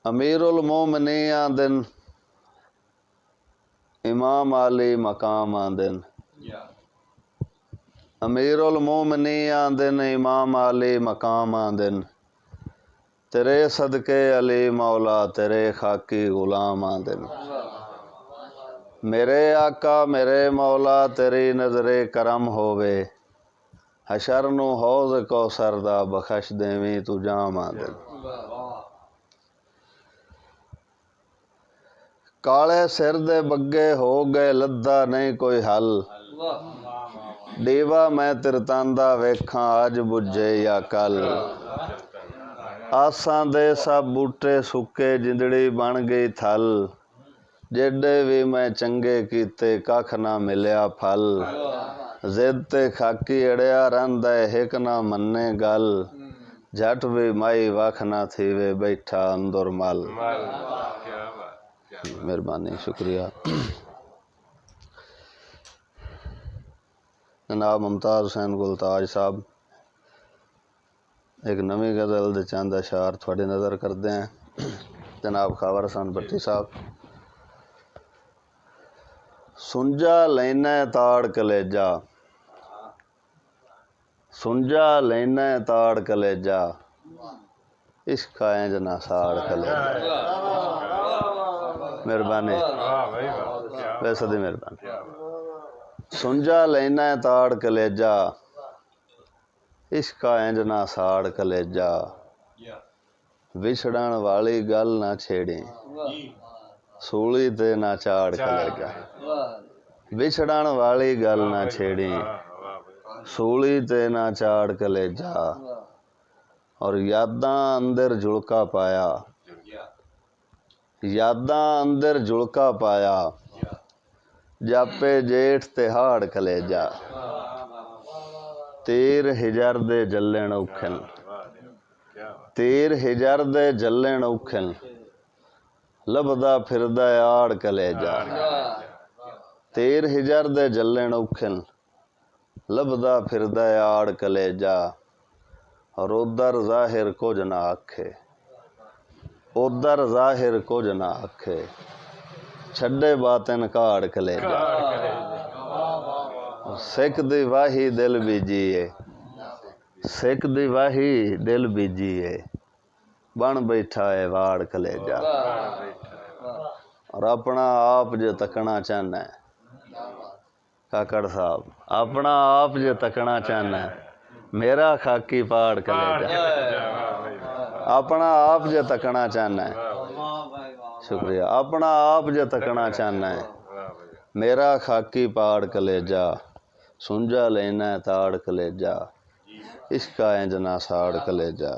अमीरुल मोमिनीन आंदन इमाम अली मकाम आंदन अमीरुल मोमिनीन आंदन इमाम अली मकाम आंदन तेरे सदके अली मौला तेरे खाकी गुलाम आंदन मेरे आका मेरे मौला तेरी नजरे करम होवे हशर नू हौज कौसर दा बख्श देवी तू जाम आंदन काले सिर दे बग्गे हो गए लद्दा नहीं कोई हल डीवा मैं तिरतांदा वेखा अज बुझे या कल आसां दे सब बूटे सुके जिंदड़ी बन गई थल जेडे भी मैं चंगे कीते कख ना मिलिया फल जिद ते खाकी अड़िया रंदा हिक ना मन्ने गल झट भी माई वख ना थीवे बैठा अंदर मल मेहरबानी शुक्रिया। जनाब मुमताज़ हुसैन गुलताज साहब एक नवी गज़ल दे चंद अशार थोड़ी नज़र करते हैं। जनाब खावर हसन भट्टी साहब सुंजा लेना ताड़ कलेजा सुंजा लेना ताड़ कलेजा इश्क इंज ना साड़ कलेजा मेहरबानी वैसे दी मेहरबानी सुंजा लेना ताड़ कलेजा इश्क इंज ना साड़ कलेजा विछड़न वाली गल ना छेड़ी सूली ते ना चाड़ कलेजा विछड़न वाली गल ना छेड़ी सूली ते ना चाड़ कलेजा और यादां अंदर जुड़का पाया यादां अंदर जुड़का पाया जापे जेठ तिहाड़ कलेजा तीर हिजर दे जल्लण औखन तीर हिजर दे जल्लण औखन लभदा फिरदा आड़ कलेजा तीर हिजर दे जल्लण औखन लभदा फिरदा आड़ कलेजा और उधर जाहिर कुछ ना आखे उधर जाहिर कुछ ना आखे छड्डे बातन काड़ कलेजा सिख दी वाही दिल बीजीए सिख दी वाही दिल बीजीए बन बैठा है वाड़ कलेजा और अपना आप जो तकना चाहना है काकड़ साहब अपना आप जो तकना चाहना है मेरा खाकी पाड़ कलेजा अपना आप जो तकना चाहना है शुक्रिया अपना आप जो तकना चाहना है मेरा खाकी पाड़ कलेजा सुंजा लेना ताड़ कलेजा इसका इंज ना साड़ कलेजा।